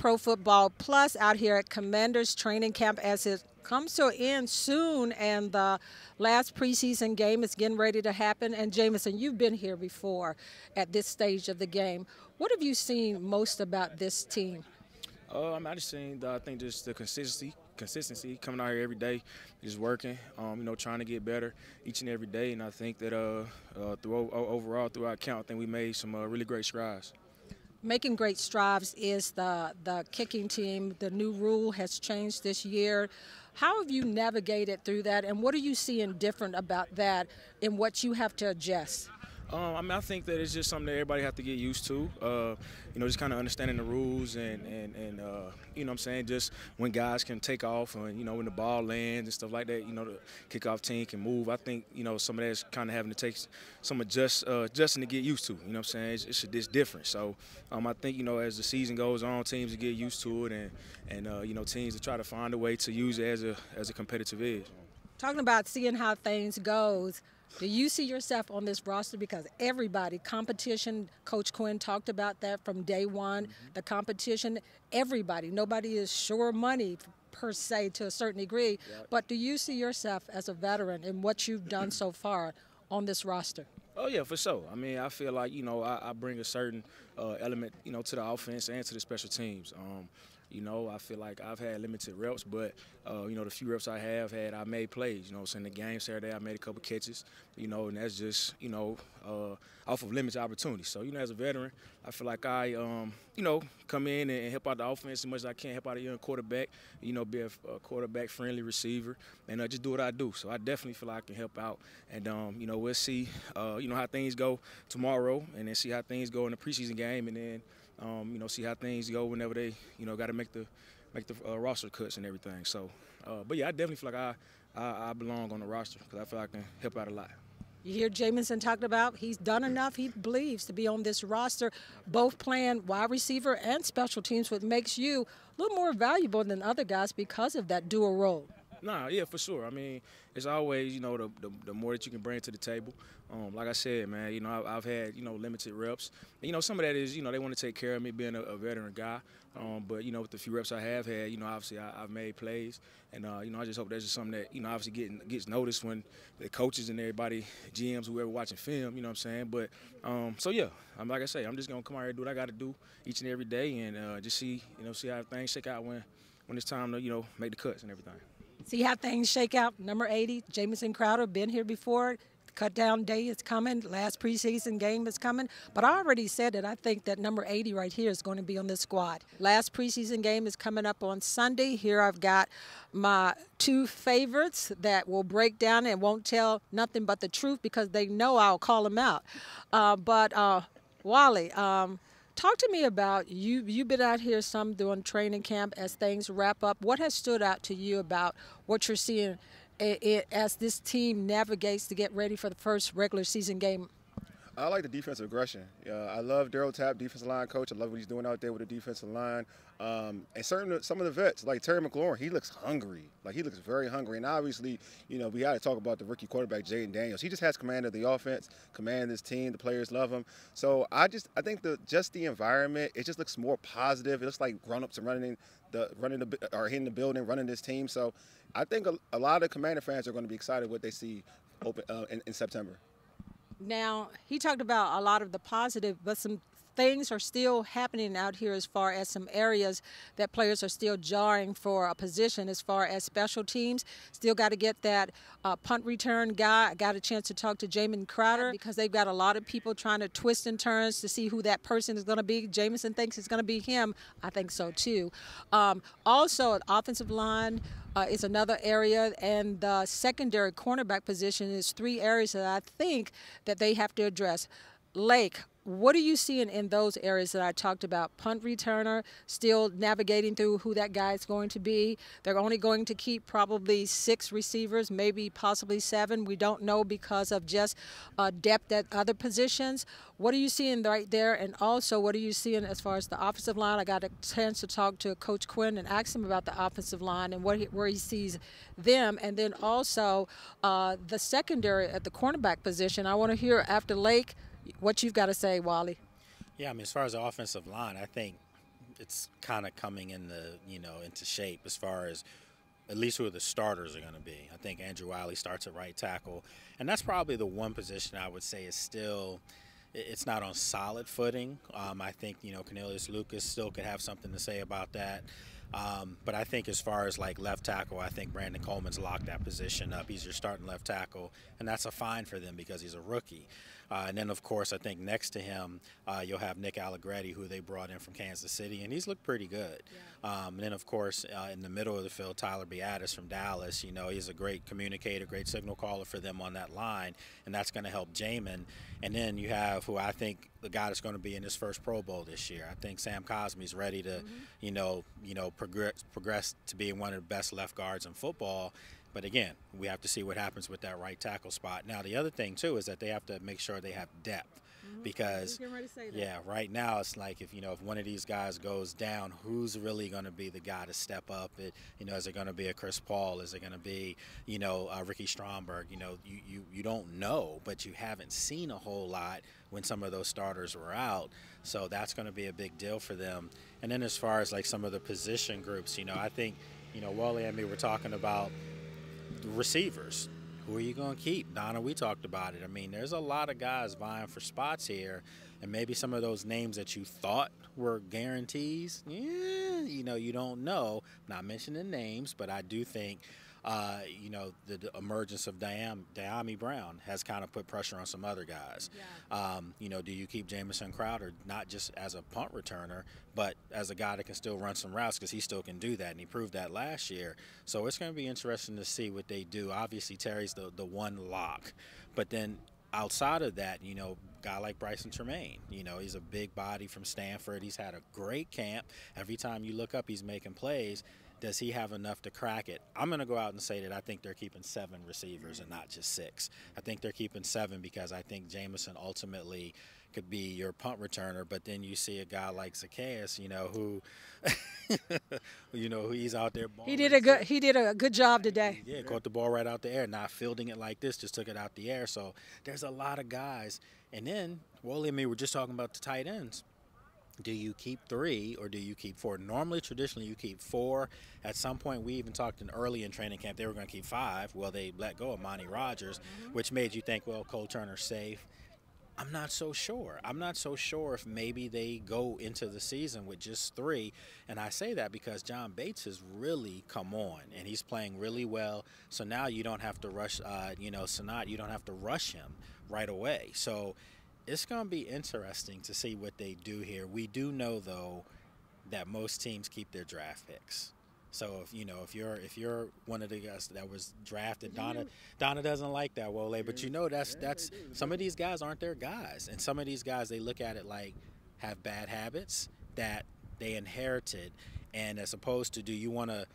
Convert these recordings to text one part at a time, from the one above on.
Pro Football Plus out here at Commanders Training Camp as it comes to an end soon, and the last preseason game is getting ready to happen. And Jamison, you've been here before at this stage of the game. What have you seen most about this team? I just seen, I think, just the consistency coming out here every day, just working, trying to get better each and every day. And I think that overall, throughout camp, I think we made some really great strides. Making great strides is the kicking team. The new rule has changed this year. How have you navigated through that, and what are you seeing different about that in what you have to adjust? I think that it's just something that everybody have to get used to. Just kind of understanding the rules and you know what I'm saying, just when guys can take off and, when the ball lands and stuff like that, the kickoff team can move. I think, some of that's kind of having to take some adjusting to get used to. You know what I'm saying? It's different. So I think, as the season goes on, teams will get used to it and teams will try to find a way to use it as a competitive edge. Talking about seeing how things goes, do you see yourself on this roster? Because everybody, competition, Coach Quinn talked about that from day one, the competition, everybody, nobody is sure money per se to a certain degree, but do you see yourself as a veteran in what you've done so far on this roster? Oh, yeah, for sure. I mean, I feel like, I bring a certain element, to the offense and to the special teams. I feel like I've had limited reps, but, the few reps I have had, I made plays. So in the game Saturday, I made a couple catches, and that's just, off of limited opportunities. So, as a veteran, I feel like I, come in and help out the offense as much as I can, help out a young quarterback, be a quarterback-friendly receiver, and just do what I do. So I definitely feel like I can help out. And, we'll see, how things go tomorrow, and then see how things go in the preseason game, and then, see how things go whenever they, got to make the roster cuts and everything. So, but yeah, I definitely feel like I belong on the roster because I feel like I can help out a lot. You hear Jamison talked about he's done enough, he believes, to be on this roster, both playing wide receiver and special teams, which makes you a little more valuable than other guys because of that dual role. Nah, yeah, for sure. I mean, it's always, the more that you can bring to the table. Like I said, man, I've had, limited reps. And, some of that is, they want to take care of me being a veteran guy. But, with the few reps I have had, obviously I've made plays. And, I just hope that's just something that, obviously gets noticed when the coaches and everybody, GMs, whoever watching film, you know what I'm saying? But, so, yeah, like I say, I'm just going to come out here and do what I got to do each and every day and just see how things shake out when it's time to, make the cuts and everything. See how things shake out. Number 80, Jamison Crowder, been here before. Cutdown day is coming. Last preseason game is coming. But I already said that I think that number 80 right here is going to be on this squad. Last preseason game is coming up on Sunday. Here I've got my two favorites that will break down and won't tell nothing but the truth because they know I'll call them out. Wally, talk to me about you've been out here some doing training camp as things wrap up. What has stood out to you about what you're seeing as this team navigates to get ready for the first regular season game? I like the defensive aggression. I love Daryl Tapp, defensive line coach. I love what he's doing out there with the defensive line. And some of the vets, like Terry McLaurin, he looks hungry. Like, he looks very hungry. And obviously, we got to talk about the rookie quarterback, Jaden Daniels. He just has command of the offense, command of this team. The players love him. So I think the environment, it just looks more positive. It looks like grown-ups are hitting the building, running this team. So I think a lot of Commander fans are going to be excited what they see open in September. Now, he talked about a lot of the positive, but some things are still happening out here as far as some areas that players are still jarring for a position as far as special teams. Still got to get that punt return guy. I got a chance to talk to Jamison Crowder because they've got a lot of people trying to twist and turns to see who that person is going to be. Jamison thinks it's going to be him. I think so, too. Also, an offensive line is another area, and the secondary cornerback position is three areas that I think that they have to address. Lake, what are you seeing in those areas that I talked about? Punt returner, still navigating through who that guy is going to be. They're only going to keep probably 6 receivers, maybe possibly 7. We don't know because of just depth at other positions. What are you seeing right there? And also, what are you seeing as far as the offensive line? I got a chance to talk to Coach Quinn and ask him about the offensive line and where he sees them. And then also the secondary at the cornerback position. I want to hear after Lake what you've got to say, Wally. Yeah, I mean, as far as the offensive line, I think it's kind of coming into shape as far as at least who the starters are going to be. I think Andrew Wiley starts at right tackle, and that's probably the one position I would say is still it's not on solid footing. I think Cornelius Lucas still could have something to say about that. But I think as far as like left tackle, I think Brandon Coleman's locked that position up. He's your starting left tackle, and that's a fine for them because he's a rookie. And then, of course, I think next to him, you'll have Nick Allegretti, who they brought in from Kansas City, and he's looked pretty good. Yeah. And then, of course, in the middle of the field, Tyler Biadasz from Dallas. He's a great communicator, great signal caller for them on that line, and that's going to help Jamin. And then you have who I think the guy that's going to be in his first Pro Bowl this year. I think Sam Cosmi's ready to, progress to being one of the best left guards in football. But again, we have to see what happens with that right tackle spot. Now, the other thing, too, is that they have to make sure they have depth. Because, right now it's like if one of these guys goes down, who's really going to be the guy to step up? Is it going to be a Chris Paul? Is it going to be, Ricky Stromberg? You don't know, but you haven't seen a whole lot when some of those starters were out. So that's going to be a big deal for them. And then as far as like some of the position groups, I think, Wally and me were talking about receivers. Who are you going to keep? Donna, we talked about it. I mean, there's a lot of guys vying for spots here, and maybe some of those names that you thought were guarantees, you don't know. I'm not mentioning names, but I do think, the emergence of Diami Brown has kind of put pressure on some other guys. Yeah. Do you keep Jamison Crowder not just as a punt returner, but as a guy that can still run some routes because he still can do that, and he proved that last year. So it's going to be interesting to see what they do. Obviously, Terry's the one lock. But then outside of that, guy like Bryson Tremaine, he's a big body from Stanford. He's had a great camp. Every time you look up, he's making plays. Does he have enough to crack it? I'm going to go out and say that I think they're keeping 7 receivers and not just 6. I think they're keeping 7 because I think Jamison ultimately could be your punt returner, but then you see a guy like Zacchaeus, who, who he's out there balling. He did a good job today. Yeah, caught the ball right out the air, not fielding it like this, just took it out the air. So there's a lot of guys. And then, Wally and me were just talking about the tight ends. Do you keep 3 or do you keep 4? Normally, traditionally, you keep 4. At some point, we even talked early in training camp, they were going to keep 5. Well, they let go of Monty Rogers, which made you think, well, Cole Turner's safe. I'm not so sure. I'm not so sure if maybe they go into the season with just 3. And I say that because John Bates has really come on, and he's playing really well. So now you don't have to rush, Sanat, you don't have to rush him right away. So it's going to be interesting to see what they do here. We do know, though, that most teams keep their draft picks. So if you're one of the guys that was drafted, Donna doesn't like that, Wole, but that's some of these guys aren't their guys, and some of these guys they look at it like have bad habits that they inherited, and as opposed to do you want to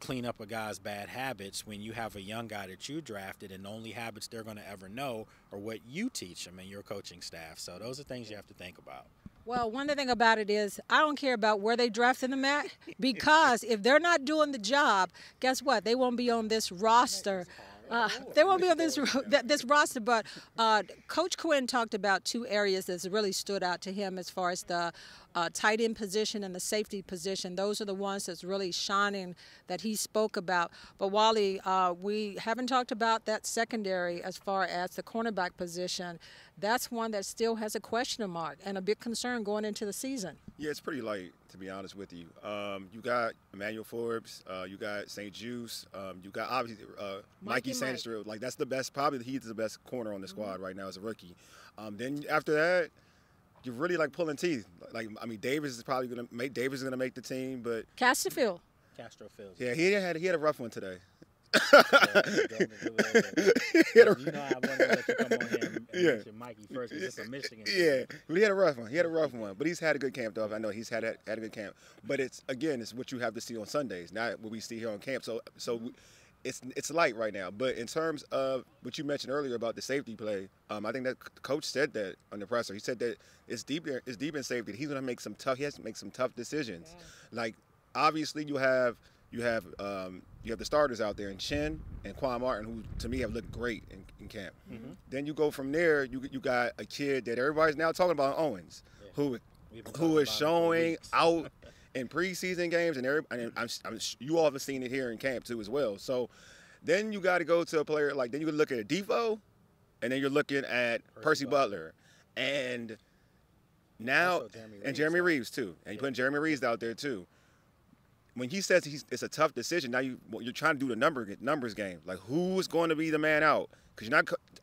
clean up a guy's bad habits when you have a young guy that you drafted and the only habits they're going to ever know are what you teach them and your coaching staff. So those are things you have to think about. Well, one thing about it is I don't care about where they drafted them at because if they're not doing the job, guess what? They won't be on this roster. They won't be on this roster. But Coach Quinn talked about 2 areas that's really stood out to him as far as the tight end position and the safety position. Those are the ones that's really shining that he spoke about. But Wally, we haven't talked about that secondary as far as the cornerback position. That's one that still has a question mark and a big concern going into the season. Yeah, it's pretty light, to be honest with you. You got Emmanuel Forbes, you got St. Juice, you got obviously Mikey Sandstrom. Like that's the best, probably he's the best corner on the squad right now as a rookie. Then after that, you're really like pulling teeth. Like I mean, Davis is probably gonna make the team, but Castrofield. Yeah, he had a rough one today. You know I want to let you come on here and mention Mikey first because it's a Michigan. Yeah, but he had a rough one. But he's had a good camp, though. I know he's had a good camp. But it's what you have to see on Sundays, not what we see here on camp. So it's light right now. But in terms of what you mentioned earlier about the safety play, I think that coach said that on the presser. He said that it's deep in safety. He's going to make some tough. He has to make some tough decisions. Yeah. Like obviously you have the starters out there in Chin and Quan Martin, who to me have looked great in camp. Mm-hmm. Then you go from there. You got a kid that everybody's now talking about, Owens, who is showing out in preseason games, and you all have seen it here in camp too as well. So then you got to go to a player like, then you look at a Defoe, and then you're looking at Percy Butler, and now Jeremy Reeves too, and you putting Jeremy Reeves out there too. When he says it's a tough decision, now you're trying to do the numbers game. Like, who's going to be the man out? Because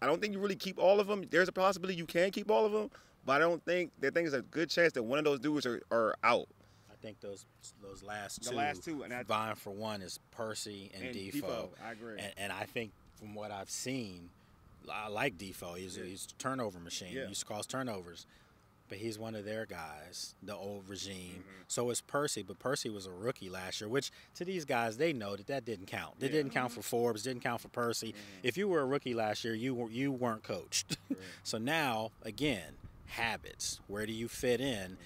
I don't think you really keep all of them. There's a possibility you can keep all of them, but I think there's a good chance that one of those dudes are out. I think those last two, and vying for one is Percy and Defoe. I agree. And I think from what I've seen, I like Defoe. He's a turnover machine. He used to cause turnovers. But he's one of their guys, the old regime. So is Percy, but Percy was a rookie last year, which to these guys, they know that didn't count. It didn't count for Forbes, didn't count for Percy. If you were a rookie last year, you weren't coached. So now, again, habits. Where do you fit in?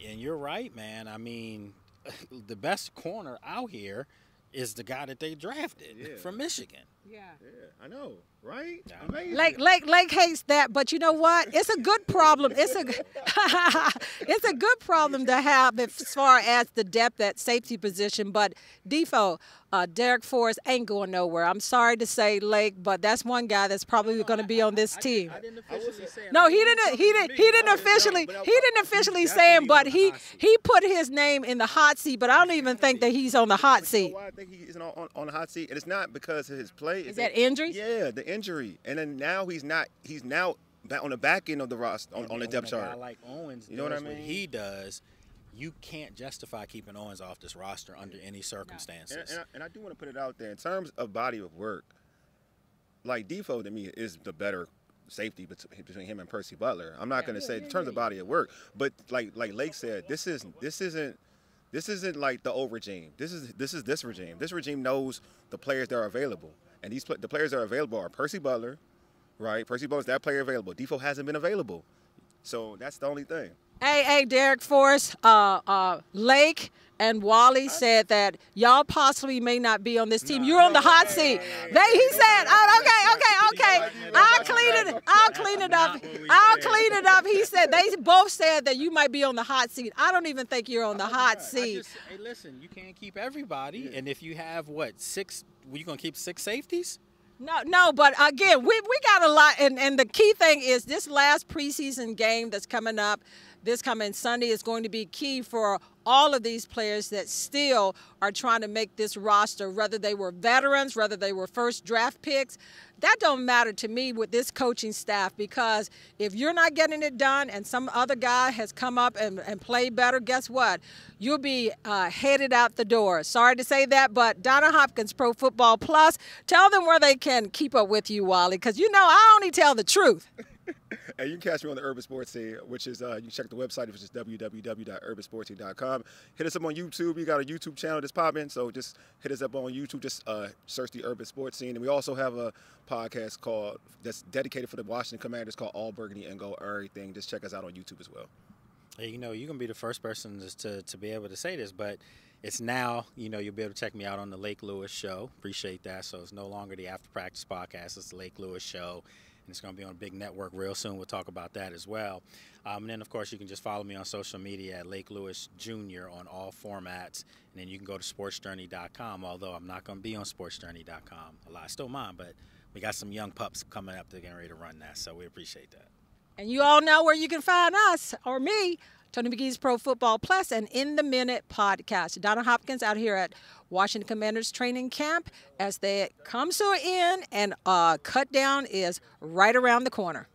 And you're right, man. I mean, the best corner out here is the guy that they drafted from Michigan. Yeah, I know, right? Yeah. Amazing. Lake hates that, but you know what? It's a good problem. It's a good problem to have as far as the depth at safety position. But Defoe, Derek Forrest ain't going nowhere. I'm sorry to say, Lake, but that's one guy that's probably going to be on this team. I didn't officially say it. No, he didn't officially say him, but he put his name in the hot seat. But I don't even think that he's on the hot seat. You know why I think he isn't on the hot seat? And it's not because of his play. Is that injury? Yeah, the injury. And then now he's now back on the back end of the roster on the depth chart. A guy like Owens, you know what I mean? What he does, you can't justify keeping Owens off this roster under any circumstances. And I do want to put it out there in terms of body of work. Like, Defoe to me is the better safety between him and Percy Butler. I'm not going to say in terms of body of work, but like Lake said, this isn't like the old regime. This is this regime. This regime knows the players that are available, and the players that are available are Percy Butler, right? Percy Butler's that player available. Defoe hasn't been available, so that's the only thing. Hey, Derek Forrest, Lake and Wally said that y'all possibly may not be on this team. You're on the hot seat. He said, okay. I'll clean it up. He said they both said that you might be on the hot seat. I don't even think you're on the hot seat. Hey, listen, you can't keep everybody. And if you have, six, you going to keep 6 safeties? No, but again, we got a lot, and the key thing is this last preseason game that's coming up this coming Sunday is going to be key for all of these players that still are trying to make this roster, whether they were veterans, whether they were first draft picks. That don't matter to me with this coaching staff, because if you're not getting it done and some other guy has come up and played better, guess what? You'll be headed out the door. Sorry to say that, but Donna Hopkins Pro Football Plus, tell them where they can keep up with you, Wally, because you know I only tell the truth. And you can catch me on the Urban Sports Team, which is, you can check the website, which is www.urbansportsteam.com. Hit us up on YouTube. We got a YouTube channel that's popping, so just hit us up on YouTube. Just search the Urban Sports Scene. And we also have a podcast that's dedicated for the Washington Commanders called All Burgundy and Go Everything. Just check us out on YouTube as well. Hey, you're going to be the first person to be able to say this, but it's now, you'll be able to check me out on the Lake Lewis Show. Appreciate that. So it's no longer the After Practice Podcast. It's the Lake Lewis Show. And it's going to be on a big network real soon. We'll talk about that as well. And then, of course, you can just follow me on social media at Lake Lewis Jr. on all formats. And then you can go to sportsjourney.com, although I'm not going to be on sportsjourney.com. I still mine, but we got some young pups coming up that are getting ready to run that, so we appreciate that. And you all know where you can find us, or me, Tony McGee's Pro Football Plus and In the Minute podcast. Donna Hopkins out here at Washington Commanders training camp as they come to an end, and cutdown is right around the corner.